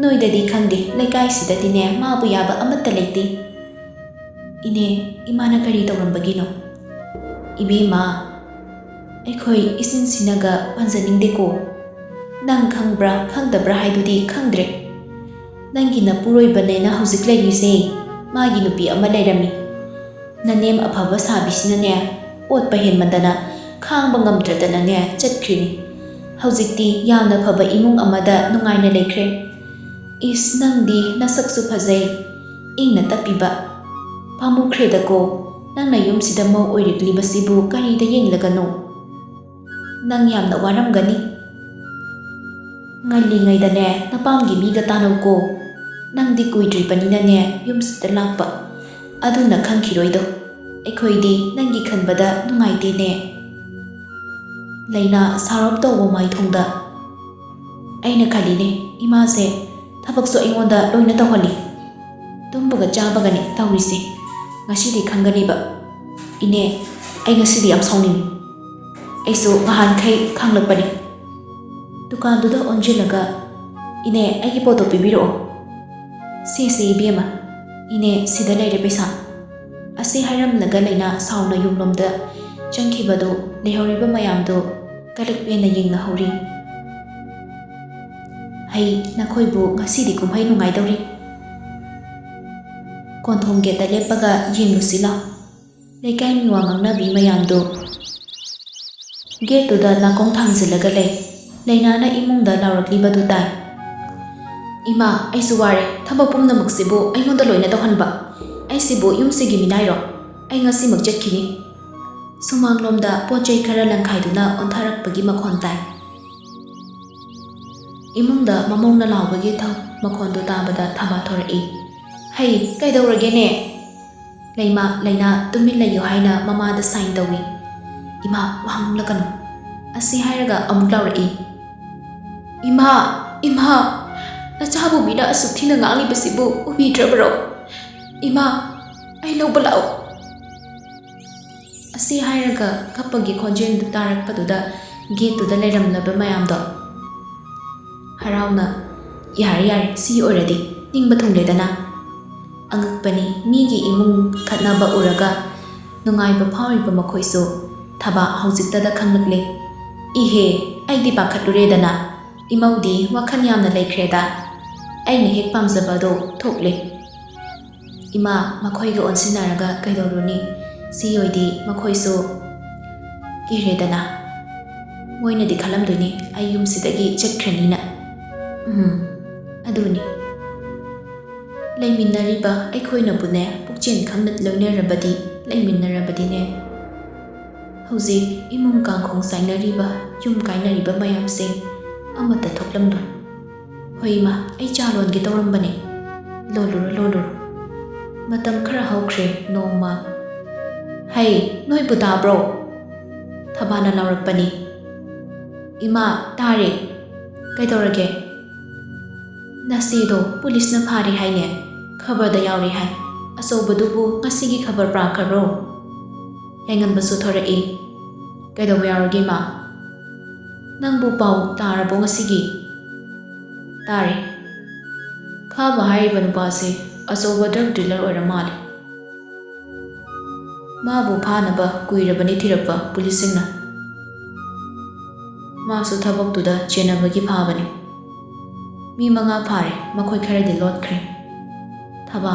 ꯅꯣꯏꯗꯗꯤ ꯈꯪꯗꯦ, ꯂꯩꯀꯥꯏꯁꯤꯗꯗꯤꯅꯦ ꯃꯥꯕꯨ ꯌꯥꯕ ꯑꯃꯠꯇ ꯂꯩꯇꯦ꯫ ꯏꯅꯦ, ꯏꯃꯥꯅ ꯀꯔꯤ ꯇꯧꯔꯝꯕꯒꯤꯅꯣ? ꯏꯕꯦꯝꯃ, ꯑꯩꯈꯣꯏ ꯏꯆꯤꯟꯁꯤꯅꯒ ꯄꯟꯖꯅꯤꯡꯗꯦꯀꯣ. ꯅꯪ ꯈꯪꯕ꯭ꯔꯥ ꯈꯪꯗꯕ꯭ꯔꯥ ꯍꯥꯏꯗꯨꯗꯤ ꯈꯪꯗ꯭ꯔꯦ. ꯅꯪꯒꯤ ꯅꯄꯨꯔꯣꯏꯕꯅꯦꯅ ꯍꯧꯖꯤꯛ ꯂꯩꯔꯤꯁꯦ ꯃꯥꯒꯤ ꯅꯨꯄꯤ ꯑꯃ ꯂꯩꯔꯝꯃꯤ. ꯅꯅꯦꯝ ꯑꯐꯕ ꯁꯥꯕꯤꯁꯤꯅꯅꯦ ꯑꯣꯠꯄ ꯍꯦꯟꯃꯟꯗꯅ ꯈꯥꯡꯕ ꯉꯝꯗ꯭ꯔꯗꯅꯅꯦ ꯆꯠꯈ꯭ꯔꯤꯅꯤ. ꯍꯧꯖꯤꯛꯇꯤ ꯌꯥꯝꯅ ꯐꯕ ꯏꯃꯨꯡ ꯑꯃꯗ ꯅꯨꯡꯉꯥꯏꯅ ꯂꯩꯈ꯭ꯔꯦ. ꯏꯁ ꯅꯪꯗꯤ ꯅꯁꯛꯁꯨ ꯐꯖꯩ, ꯏꯪꯅ ꯇꯞꯄꯤꯕ. ꯄꯥꯝꯃꯨꯈ꯭ꯔꯦꯗꯀꯣ ꯅꯪꯅ ꯌꯨꯝꯁꯤꯗ ꯃꯧ ꯑꯣꯏꯔꯛꯂꯤꯕꯁꯤꯕꯨ ꯀꯔꯤꯗ ꯌꯦꯡꯂꯒꯅꯣ. ꯅꯪ ꯌꯥꯝꯅ ꯋꯥꯔꯝꯒꯅꯤ. ꯉꯜꯂꯤꯉꯩꯗꯅꯦ ꯅꯄꯥꯝꯒꯤ ꯃꯤꯒ ꯇꯥꯟꯅꯧꯀꯣ. ꯅꯪꯗꯤ ꯀꯨꯏꯗ꯭ꯔꯤꯕꯅꯤꯅꯅꯦ ꯌꯨꯝꯁꯤꯗ ꯂꯥꯛꯄ, ꯑꯗꯨꯅ ꯈꯪꯈꯤꯔꯣꯏꯗꯣ. ꯑꯩꯈꯣꯏꯗꯤ ꯅꯪꯒꯤ ꯈꯟꯕꯗ ꯅꯨꯡꯉꯥꯏꯇꯦꯅꯦ. ꯂꯩꯅꯥ ꯁꯥꯎꯔꯞ ꯇꯧꯕ ꯃꯥꯏꯊꯣꯡꯗ, ꯑꯩꯅ ꯈꯜꯂꯤꯅꯦ ꯏꯃꯥꯁꯦ ꯊꯕꯛꯁꯨ ꯑꯩꯉꯣꯟꯗ ꯂꯣꯏꯅ ꯇꯧꯍꯜꯂꯤ. ꯇꯨꯝꯕꯒ ꯆꯥꯕꯒꯅꯤ ꯇꯧꯔꯤꯁꯦ. ꯉꯁꯤꯗꯤ ꯈꯪꯒꯅꯤꯕ. ꯏꯅꯦ, ꯑꯩ ꯉꯁꯤꯗꯤ ꯌꯥꯝ ꯁꯥꯎꯅꯤꯡꯉꯤ. ꯑꯩꯁꯨ ꯅꯍꯥꯟꯈꯩ ꯈꯪꯂꯛꯄꯅꯤ. ꯗꯨꯀꯥꯟꯗꯨꯗ ꯑꯣꯟꯁꯤꯜꯂꯒ, ꯏꯅꯦ ꯑꯩꯒꯤ ꯄꯣꯠꯇꯣ ꯄꯤꯕꯤꯔꯛꯑꯣ. ꯁꯤꯁꯦ ꯏꯕꯦꯝꯃ, ꯏꯅꯦ ꯁꯤꯗ ꯂꯩꯔꯦ ꯄꯩꯁꯥ. ꯑꯁꯤ ꯍꯥꯏꯔꯝꯂꯒ ꯂꯩꯅꯥ ꯁꯥꯎꯅ ꯌꯨꯝꯂꯣꯝꯗ ꯆꯪꯈꯤꯕꯗꯨ ꯂꯩꯍꯧꯔꯤꯕ ꯃꯌꯥꯝꯗꯨ ꯀꯂꯛꯄꯦꯟꯅ ꯌꯦꯡꯅꯍꯧꯔꯤ. ꯍꯩ, ꯅꯈꯣꯏꯕꯨ ꯉꯁꯤꯗꯤ ꯀꯨꯝꯍꯩ ꯅꯨꯡꯉꯥꯏꯗꯧꯔꯤ. ꯀꯣꯟꯊꯣꯡ ꯒꯦꯠꯇ ꯂꯦꯞꯄꯒ ꯌꯦꯡꯂꯨꯁꯤ ꯂꯥꯎ. ꯂꯩꯀꯥꯏ ꯃꯤꯋꯥ ꯉꯥꯡꯅꯕꯤ ꯃꯌꯥꯝꯗꯨ ꯒꯦꯠꯇꯨꯗ ꯅꯥꯀꯣꯡ ꯊꯥꯡꯖꯤꯜꯂꯒ ꯂꯩ. ꯂꯩꯅꯥꯅ ꯏꯃꯨꯡꯗ ꯂꯥꯎꯔꯛꯂꯤꯕꯗꯨ ꯇꯥꯏ. ꯏꯃꯥ, ꯑꯩꯁꯨ ꯋꯥꯔꯦ. ꯊꯕꯛ ꯄꯨꯝꯅꯃꯛꯁꯤꯕꯨ ꯑꯩꯉꯣꯟꯗ ꯂꯣꯏꯅ ꯇꯧꯍꯟꯕ. ꯑꯩꯁꯤꯕꯨ ꯌꯨꯝꯁꯤꯒꯤ ꯃꯤꯅꯥꯏꯔꯣ? ꯑꯩ ꯉꯁꯤꯃꯛ ꯆꯠꯈꯤꯅꯤ. ꯁꯨꯃꯥꯡꯂꯣꯝꯗ ꯄꯣꯠ ꯆꯩ ꯈꯔ ꯂꯪꯈꯥꯏꯗꯨꯅ ꯑꯣꯟꯊꯔꯛꯄꯒꯤ ꯃꯈꯣꯟ ꯇꯥꯏ. ꯏꯃꯨꯡꯗ ꯃꯃꯧꯅ ꯂꯥꯎꯕꯒꯤ ꯃꯈꯣꯟꯗꯨ ꯇꯥꯕꯗ ꯊꯕꯥ ꯊꯣꯔꯛꯏ. ꯍꯩ, ꯀꯩꯗꯧꯔꯒꯦꯅꯦ? ꯂꯩꯅꯥ ꯇꯨꯃꯤꯟ ꯂꯩꯌꯨ ꯍꯥꯏꯅ ꯃꯃꯥꯗ ꯁꯥꯏꯟ ꯇꯧꯏ. ꯏꯃꯥ, ꯋꯥ ꯉꯥꯡꯂꯛꯀꯅꯨ. ꯑꯁꯤ ꯍꯥꯏꯔꯒ ꯑꯃꯨꯛ ꯂꯥꯎꯔꯛꯏ. ꯏꯃꯥ, ꯅꯆꯥꯕꯨ ꯃꯤꯅ ꯑꯁꯨꯛ ꯊꯤꯅ ꯉꯥꯡꯂꯤꯕꯁꯤꯕꯨ ꯎꯕꯤꯗ꯭ꯔꯕ꯭ꯔꯣ? ꯏꯃꯥ, ꯑꯩ ꯂꯧꯕ ꯂꯥꯛꯑꯣ. ꯑꯁꯤ ꯍꯥꯏꯔꯒ ꯀꯞꯄꯒꯤ ꯈꯣꯟꯖꯦꯜꯗꯨ ꯇꯥꯔꯛꯄꯗꯨꯗ ꯒꯦꯠꯇꯨꯗ ꯂꯩꯔꯝꯂꯕ ꯃꯌꯥꯝꯗꯣ ꯍꯔꯥꯎꯅ, ꯌꯥꯔꯦ ꯁꯤ ꯑꯣꯏꯔꯗꯤ ꯅꯤꯡꯕ ꯊꯨꯡꯂꯦꯗꯅ. ꯑꯉꯛꯄꯅꯤ, ꯃꯤꯒꯤ ꯏꯃꯨꯡ ꯈꯠꯅꯕ ꯎꯔꯒ ꯅꯨꯡꯉꯥꯏꯕ ꯐꯥꯎꯔꯤꯕ ꯃꯈꯣꯏꯁꯨ ꯊꯕꯥ ꯍꯧꯖꯤꯛꯇꯗ ꯈꯪꯂꯛꯂꯦ. ꯏꯍꯦ, ꯑꯩꯗꯤ ꯄꯥꯈꯠꯂꯨꯔꯦꯗꯅ. ꯏꯃꯧꯗꯤ ꯋꯥꯈꯜ ꯌꯥꯝꯅ ꯂꯩꯈ꯭ꯔꯦꯗ. ꯑꯩꯅ ꯍꯦꯛ ꯄꯥꯝꯖꯕꯗꯣ ꯊꯣꯛꯂꯦ. ꯏꯃꯥ, ꯃꯈꯣꯏꯒ ꯑꯣꯟꯁꯤꯟꯅꯔꯒ ꯀꯩꯗꯧꯔꯨꯅꯤ? ꯁꯤ ꯑꯣꯏꯗꯤ ꯃꯈꯣꯏꯁꯨ ꯀꯤꯔꯦꯗꯅ. ꯃꯣꯏꯅꯗꯤ ꯈꯜꯂꯝꯗꯣꯏꯅꯤ ꯑꯩ ꯌꯨꯝꯁꯤꯗꯒꯤ ꯆꯠꯈ꯭ꯔꯅꯤꯅ. ꯑꯗꯨꯅꯤ. ꯂꯩꯃꯤꯟꯅꯔꯤꯕ ꯑꯩꯈꯣꯏꯅꯕꯨꯅꯦ ꯄꯨꯛꯆꯦꯜ ꯈꯪꯅ ꯂꯣꯏꯅꯔꯕꯗꯤ ꯂꯩꯃꯤꯟꯅꯔꯕꯗꯤꯅꯦ, ꯍꯧꯖꯤꯛ ꯏꯃꯨꯡ ꯀꯥꯡꯈꯣꯡ ꯆꯥꯏꯅꯔꯤꯕ, ꯌꯨꯝ ꯀꯥꯏꯅꯔꯤꯕ ꯃꯌꯥꯝꯁꯦ ꯑꯃꯠꯇ ꯊꯣꯛꯂꯝꯂꯣꯏ. ꯍꯣꯏ ꯏꯃꯥ, ꯑꯩ ꯆꯥ ꯂꯣꯟꯒꯦ ꯇꯧꯔꯝꯕꯅꯦ. ꯂꯣꯜꯂꯨꯔꯣ. ꯃꯇꯝ ꯈꯔ ꯍꯧꯈ꯭ꯔꯦ ꯅꯣꯡꯃ. ꯍꯩ, ꯅꯣꯏꯕꯨ ꯇꯥꯕ꯭ꯔꯣ? ꯊꯕꯥꯅ ꯂꯥꯎꯔꯛꯄꯅꯤ. ꯏꯃꯥ, ꯇꯥꯔꯦ. ꯀꯩꯗꯧꯔꯒꯦ? ꯅꯆꯦꯗꯣ ꯄꯨꯂꯤꯁꯅ ꯐꯥꯔꯦ ꯍꯥꯏꯅꯦ. ꯈꯕꯔꯗ ꯌꯥꯎꯔꯦ ꯍꯥꯏ. ꯑꯆꯧꯕꯗꯨꯕꯨ ꯉꯁꯤꯒꯤ ꯈꯕꯔ ꯄꯥꯈ꯭ꯔꯕ꯭ꯔꯣ? ꯌꯥꯏꯉꯟꯕꯁꯨ ꯊꯣꯔꯛꯏ. ꯀꯩꯗꯧꯕ ꯌꯥꯎꯔꯒꯦ ꯏꯃꯥ? ꯅꯪꯕꯨ ꯄꯥꯎ ꯇꯥꯔꯕꯣ ꯉꯁꯤꯒꯤ? ꯇꯥꯔꯦ. ꯈꯥꯕ ꯍꯥꯏꯔꯤꯕ ꯅꯨꯄꯥꯁꯦ ꯑꯆꯧꯕ ꯗ꯭ꯔꯒ ꯗꯤꯂꯔ ꯑꯣꯏꯔ ꯃꯥꯜꯂꯦ. ꯃꯥꯕꯨ ꯐꯥꯅꯕ ꯀꯨꯏꯔꯕꯅꯤ ꯊꯤꯔꯛꯄ ꯄꯨꯂꯤꯁꯁꯤꯡꯅ. ꯃꯥꯁꯨ ꯊꯕꯛꯇꯨꯗ ꯆꯦꯟꯅꯕꯒꯤ ꯐꯥꯕꯅꯤ. ꯃꯤ 5 ꯐꯥꯔꯦ, ꯃꯈꯣꯏ ꯈꯔꯗꯤ ꯂꯣꯠꯈ꯭ꯔꯦ. ꯊꯕꯥ,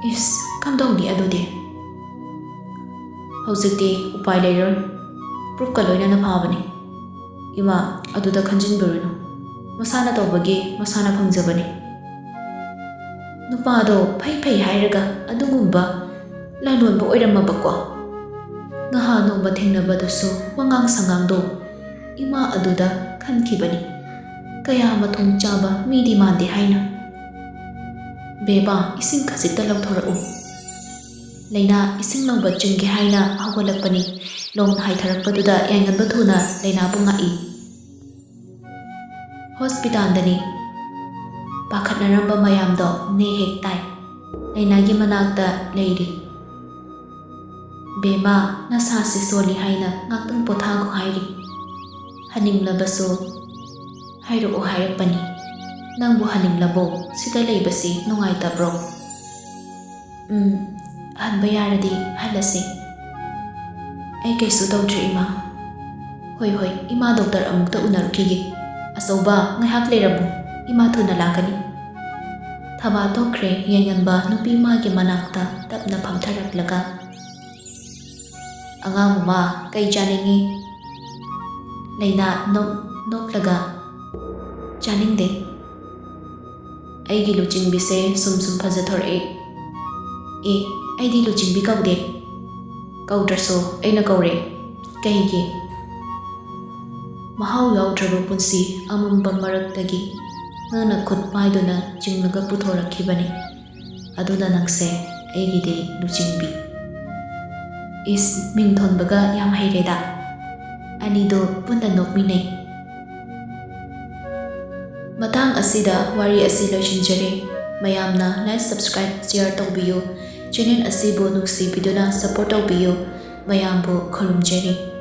ꯏꯁ, ꯀꯝꯗꯧꯅꯤ ꯑꯗꯨꯗꯤ? ꯍꯧꯖꯤꯛꯇꯤ ꯎꯄꯥꯏ ꯂꯩꯔꯣꯏ. ꯄ꯭ꯔꯨꯐꯀ ꯂꯣꯏꯅꯅ ꯐꯥꯕꯅꯤ. ꯏꯃꯥ, ꯑꯗꯨꯗ ꯈꯟꯖꯤꯟꯕꯤꯔꯨꯅꯨ. ꯃꯁꯥꯅ ꯇꯧꯕꯒꯤ ꯃꯁꯥꯅ ꯐꯪꯖꯕꯅꯤ. ꯅꯨꯄꯥꯗꯣ ꯐꯩ ꯍꯥꯏꯔꯒ ꯑꯗꯨꯒꯨꯝꯕ ꯂꯥꯂꯣꯟꯕ ꯑꯣꯏꯔꯝꯃꯕꯀꯣ. ꯅꯍꯥꯟ ꯅꯣꯡꯃ ꯊꯦꯡꯅꯕꯗꯨꯁꯨ ꯋꯥꯉꯥꯡ ꯁꯉꯥꯡꯗꯣ ꯏꯃꯥ ꯑꯗꯨꯗ ꯈꯟꯈꯤꯕꯅꯤ. ꯀꯌꯥ ꯃꯊꯣꯡ ꯆꯥꯕ ꯃꯤꯗꯤ ꯃꯥꯟꯗꯦ ꯍꯥꯏꯅ. ꯕꯦꯕꯥ, ꯏꯁꯤꯡ ꯈꯖꯤꯛꯇ ꯂꯧꯊꯣꯔꯛꯎ. ꯂꯩꯅꯥ ꯏꯁꯤꯡ ꯂꯧꯕ ꯆꯤꯡꯒꯦ ꯍꯥꯏꯅ ꯍꯧꯒꯠꯂꯛꯄꯅꯤ. ꯂꯣꯡꯅ ꯍꯥꯏꯊꯔꯛꯄꯗꯨꯗ ꯌꯥꯏꯉꯟꯕ ꯊꯨꯅ ꯂꯩꯅꯥꯕꯨ ꯉꯥꯛꯏ. ꯍꯣꯁꯄꯤꯇꯥꯜꯗꯅꯤ. ꯄꯥꯈꯠꯅꯔꯝꯕ ꯃꯌꯥꯝꯗꯣ ꯅꯦ ꯍꯦꯛ ꯇꯥꯏ. ꯂꯩꯅꯥꯒꯤ ꯃꯅꯥꯛꯇ ꯂꯩꯔꯤ. ꯕꯦꯃꯥ, ꯅꯁꯥꯁꯤ ꯁꯣꯜꯂꯤ ꯍꯥꯏꯅ ꯉꯥꯛꯇꯪ ꯄꯣꯊꯥꯈꯣ ꯍꯥꯏꯔꯤ. ꯍꯟꯅꯤꯡꯂꯕꯁꯨ ꯍꯥꯏꯔꯛꯑꯣ ꯍꯥꯏꯔꯛꯄꯅꯤ. ꯅꯪꯕꯨ ꯍꯟꯅꯤꯡꯂꯕꯣ? ꯁꯤꯗ ꯂꯩꯕꯁꯤ ꯅꯨꯡꯉꯥꯏꯇꯕ꯭ꯔꯣ? ꯍꯟꯕ ꯌꯥꯔꯗꯤ ꯍꯜꯂꯁꯤ. ꯑꯩ ꯀꯩꯁꯨ ꯇꯧꯗ꯭ꯔꯤ ꯏꯃꯥ. ꯍꯣꯏ ꯍꯣꯏ, ꯏꯃꯥ ꯗꯣꯛꯇꯔ ꯑꯃꯨꯛꯇ ꯎꯅꯔꯨꯈꯤꯒꯦ. ꯑꯆꯧꯕ, ꯉꯥꯏꯍꯥꯛ ꯂꯩꯔꯝꯃꯨ, ꯏꯃꯥ ꯊꯨꯅ ꯂꯥꯛꯀꯅꯤ꯫ ꯊꯕꯥ ꯇꯣꯛꯈ꯭ꯔꯦ ꯌꯦꯡꯉꯟꯕ ꯅꯨꯄꯤ ꯑꯃꯒꯤ ꯃꯅꯥꯛꯇ ꯇꯞꯅ ꯐꯝꯊꯔꯛꯂꯒ, ꯑꯉꯥꯡ ꯃꯃꯥ, ꯀꯩ ꯆꯥꯅꯤꯡꯉꯤ? ꯂꯩꯅꯥ ꯅꯣꯛꯂꯒ, ꯆꯥꯅꯤꯡꯗꯦ꯫ ꯑꯩꯒꯤ ꯂꯨꯆꯤꯡꯕꯤꯁꯦ ꯁꯨꯝ ꯐꯖꯊꯣꯔꯛꯑꯦ꯫ ꯑꯩꯗꯤ ꯂꯨꯆꯤꯡꯕꯤ ꯀꯧꯗꯦ꯫ ꯀꯧꯗ꯭ꯔꯁꯨ ꯑꯩꯅ ꯀꯧꯔꯦ꯫ ꯀꯩꯒꯤ? ꯃꯍꯥꯎ ꯌꯥꯎꯗ꯭ꯔꯕ ꯄꯨꯟꯁꯤ ꯑꯃꯝꯕ ꯃꯔꯛꯇꯒꯤ ꯅꯪꯅ ꯈꯨꯠ ꯄꯥꯏꯗꯨꯅ ꯆꯤꯡꯂꯒ ꯄꯨꯊꯣꯔꯛꯈꯤꯕꯅꯤ꯫ ꯑꯗꯨꯅ ꯅꯪꯁꯦ ꯑꯩꯒꯤꯗꯤ ꯂꯨꯆꯤꯡꯕꯤ꯫ ꯃꯤꯡ ꯊꯣꯟꯕꯒ ꯌꯥꯝ ꯍꯩꯔꯦꯗ꯫ ꯑꯅꯤꯗꯣ ꯄꯨꯟꯅ ꯅꯣꯛꯃꯤꯟꯅꯩ꯫ ꯃꯇꯥꯡ ꯑꯁꯤꯗ ꯋꯥꯔꯤ ꯑꯁꯤ ꯂꯣꯏꯁꯤꯟꯖꯔꯦ꯫ ꯃꯌꯥꯝꯅ ꯂꯥꯏꯛ, ꯁꯕꯁꯀ꯭ꯔꯥꯏꯕ, ꯁꯦꯌꯔ ꯇꯧꯕꯤꯌꯨ꯫ ꯆꯦꯅꯦꯜ ꯑꯁꯤꯕꯨ ꯅꯨꯡꯁꯤꯕꯤꯗꯨꯅ ꯁꯄꯣꯔꯠ ꯇꯧꯕꯤꯌꯨ꯫ ꯃꯌꯥꯝꯕꯨ ꯈꯨꯔꯨꯝꯖꯔꯤ꯫